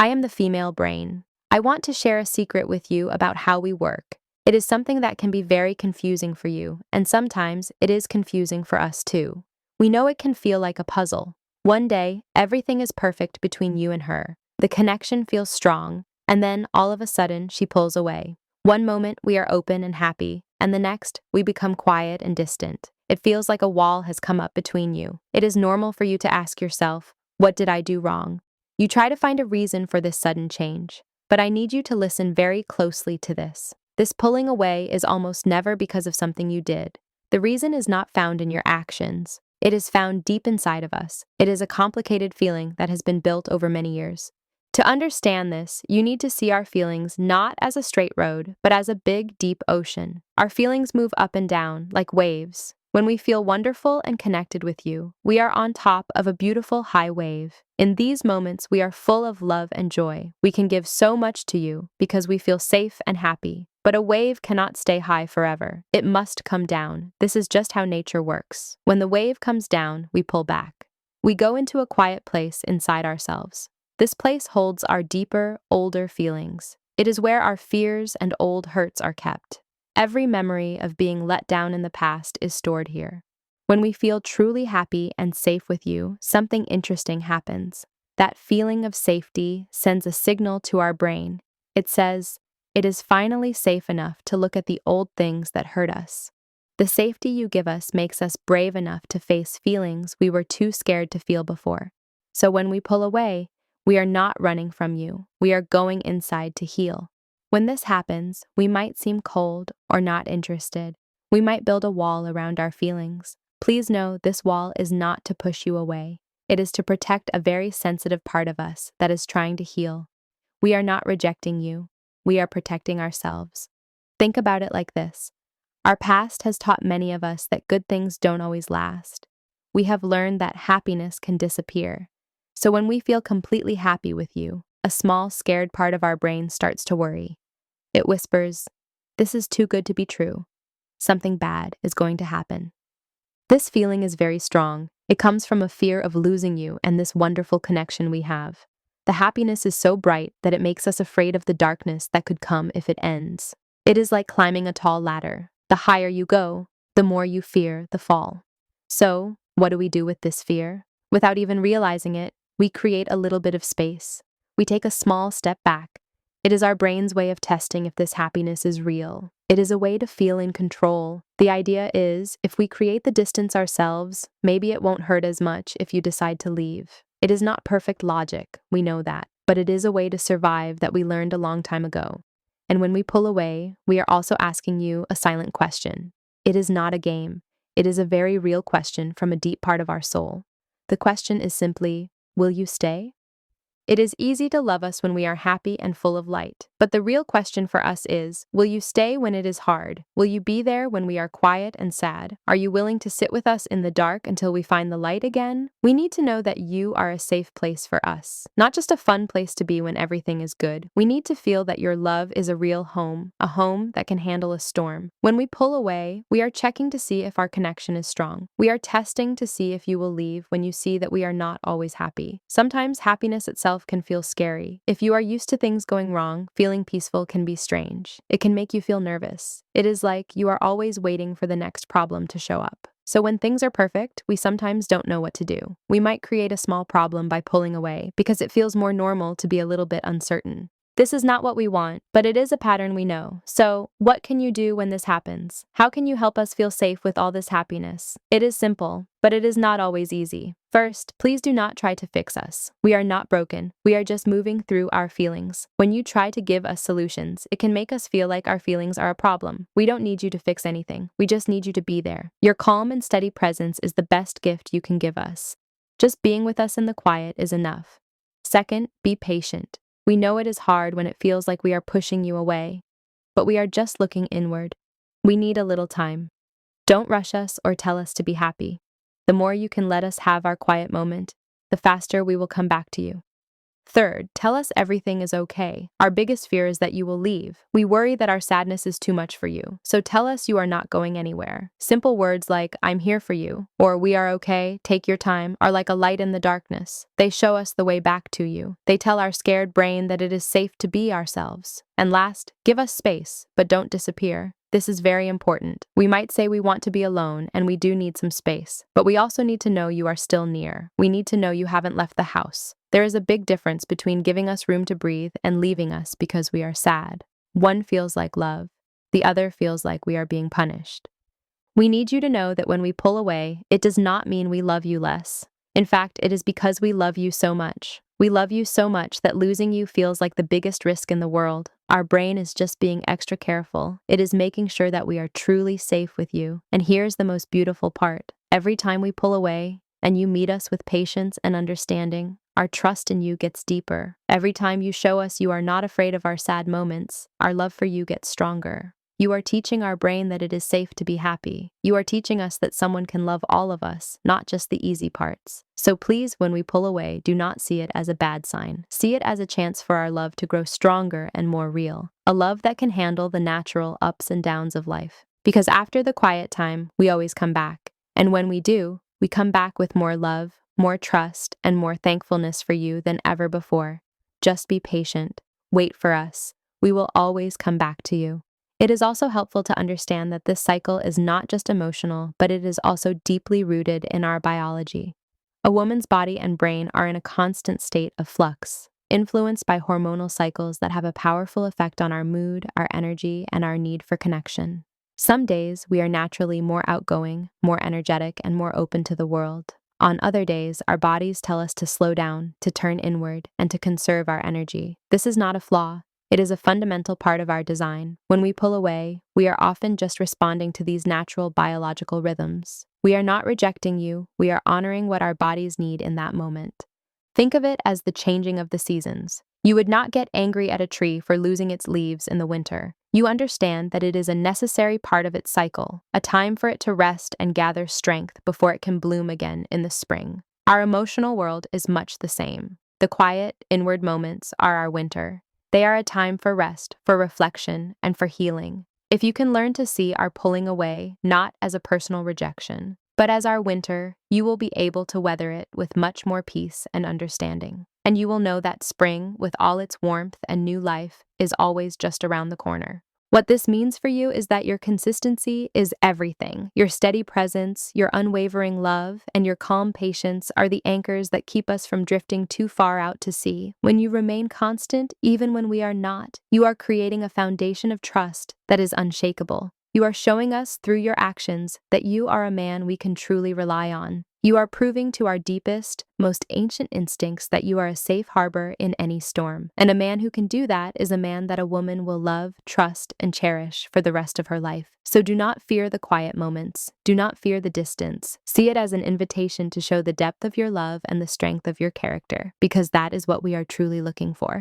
I am the female brain. I want to share a secret with you about how we work. It is something that can be very confusing for you, and sometimes it is confusing for us too. We know it can feel like a puzzle. One day, everything is perfect between you and her. The connection feels strong, and then all of a sudden, she pulls away. One moment, we are open and happy, and the next, we become quiet and distant. It feels like a wall has come up between you. It is normal for you to ask yourself, what did I do wrong? You try to find a reason for this sudden change, but I need you to listen very closely to this. This pulling away is almost never because of something you did. The reason is not found in your actions. It is found deep inside of us. It is a complicated feeling that has been built over many years. To understand this, you need to see our feelings not as a straight road, but as a big, deep ocean. Our feelings move up and down like waves. When we feel wonderful and connected with you, we are on top of a beautiful high wave. In these moments, we are full of love and joy. We can give so much to you because we feel safe and happy. But a wave cannot stay high forever. It must come down. This is just how nature works. When the wave comes down, we pull back. We go into a quiet place inside ourselves. This place holds our deeper, older feelings. It is where our fears and old hurts are kept. Every memory of being let down in the past is stored here. When we feel truly happy and safe with you, something interesting happens. That feeling of safety sends a signal to our brain. It says, it is finally safe enough to look at the old things that hurt us. The safety you give us makes us brave enough to face feelings we were too scared to feel before. So when we pull away, we are not running from you. We are going inside to heal. When this happens, we might seem cold or not interested. We might build a wall around our feelings. Please know this wall is not to push you away. It is to protect a very sensitive part of us that is trying to heal. We are not rejecting you. We are protecting ourselves. Think about it like this. Our past has taught many of us that good things don't always last. We have learned that happiness can disappear. So when we feel completely happy with you, a small, scared part of our brain starts to worry. It whispers, this is too good to be true. Something bad is going to happen. This feeling is very strong. It comes from a fear of losing you and this wonderful connection we have. The happiness is so bright that it makes us afraid of the darkness that could come if it ends. It is like climbing a tall ladder. The higher you go, the more you fear the fall. So, what do we do with this fear? Without even realizing it, we create a little bit of space. We take a small step back. It is our brain's way of testing if this happiness is real. It is a way to feel in control. The idea is, if we create the distance ourselves, maybe it won't hurt as much if you decide to leave. It is not perfect logic, we know that, but it is a way to survive that we learned a long time ago. And when we pull away, we are also asking you a silent question. It is not a game. It is a very real question from a deep part of our soul. The question is simply, will you stay? It is easy to love us when we are happy and full of light. But the real question for us is, will you stay when it is hard? Will you be there when we are quiet and sad? Are you willing to sit with us in the dark until we find the light again? We need to know that you are a safe place for us, not just a fun place to be when everything is good. We need to feel that your love is a real home, a home that can handle a storm. When we pull away, we are checking to see if our connection is strong. We are testing to see if you will leave when you see that we are not always happy. Sometimes happiness itself can feel scary. If you are used to things going wrong, feeling peaceful can be strange. It can make you feel nervous. It is like you are always waiting for the next problem to show up. So when things are perfect, we sometimes don't know what to do. We might create a small problem by pulling away because it feels more normal to be a little bit uncertain. This is not what we want, but it is a pattern we know. So, what can you do when this happens? How can you help us feel safe with all this happiness? It is simple, but it is not always easy. First, please do not try to fix us. We are not broken. We are just moving through our feelings. When you try to give us solutions, it can make us feel like our feelings are a problem. We don't need you to fix anything. We just need you to be there. Your calm and steady presence is the best gift you can give us. Just being with us in the quiet is enough. Second, be patient. We know it is hard when it feels like we are pushing you away, but we are just looking inward. We need a little time. Don't rush us or tell us to be happy. The more you can let us have our quiet moment, the faster we will come back to you. Third, tell us everything is okay. Our biggest fear is that you will leave. We worry that our sadness is too much for you. So tell us you are not going anywhere. Simple words like, I'm here for you, or we are okay, take your time, are like a light in the darkness. They show us the way back to you. They tell our scared brain that it is safe to be ourselves. And last, give us space, but don't disappear. This is very important. We might say we want to be alone, and we do need some space, but we also need to know you are still near. We need to know you haven't left the house. There is a big difference between giving us room to breathe and leaving us because we are sad. One feels like love. The other feels like we are being punished. We need you to know that when we pull away, it does not mean we love you less. In fact, it is because we love you so much. We love you so much that losing you feels like the biggest risk in the world. Our brain is just being extra careful. It is making sure that we are truly safe with you. And here's the most beautiful part. Every time we pull away and you meet us with patience and understanding, our trust in you gets deeper. Every time you show us you are not afraid of our sad moments, our love for you gets stronger. You are teaching our brain that it is safe to be happy. You are teaching us that someone can love all of us, not just the easy parts. So please, when we pull away, do not see it as a bad sign. See it as a chance for our love to grow stronger and more real. A love that can handle the natural ups and downs of life. Because after the quiet time, we always come back. And when we do, we come back with more love, more trust, and more thankfulness for you than ever before. Just be patient. Wait for us. We will always come back to you. It is also helpful to understand that this cycle is not just emotional, but it is also deeply rooted in our biology. A woman's body and brain are in a constant state of flux, influenced by hormonal cycles that have a powerful effect on our mood, our energy, and our need for connection. Some days, we are naturally more outgoing, more energetic, and more open to the world. On other days, our bodies tell us to slow down, to turn inward, and to conserve our energy. This is not a flaw. It is a fundamental part of our design. When we pull away, we are often just responding to these natural biological rhythms. We are not rejecting you, we are honoring what our bodies need in that moment. Think of it as the changing of the seasons. You would not get angry at a tree for losing its leaves in the winter. You understand that it is a necessary part of its cycle, a time for it to rest and gather strength before it can bloom again in the spring. Our emotional world is much the same. The quiet, inward moments are our winter. They are a time for rest, for reflection, and for healing. If you can learn to see our pulling away not as a personal rejection, but as our winter, you will be able to weather it with much more peace and understanding. And you will know that spring, with all its warmth and new life, is always just around the corner. What this means for you is that your consistency is everything. Your steady presence, your unwavering love, and your calm patience are the anchors that keep us from drifting too far out to sea. When you remain constant, even when we are not, you are creating a foundation of trust that is unshakable. You are showing us through your actions that you are a man we can truly rely on. You are proving to our deepest, most ancient instincts that you are a safe harbor in any storm. And a man who can do that is a man that a woman will love, trust, and cherish for the rest of her life. So do not fear the quiet moments. Do not fear the distance. See it as an invitation to show the depth of your love and the strength of your character, because that is what we are truly looking for.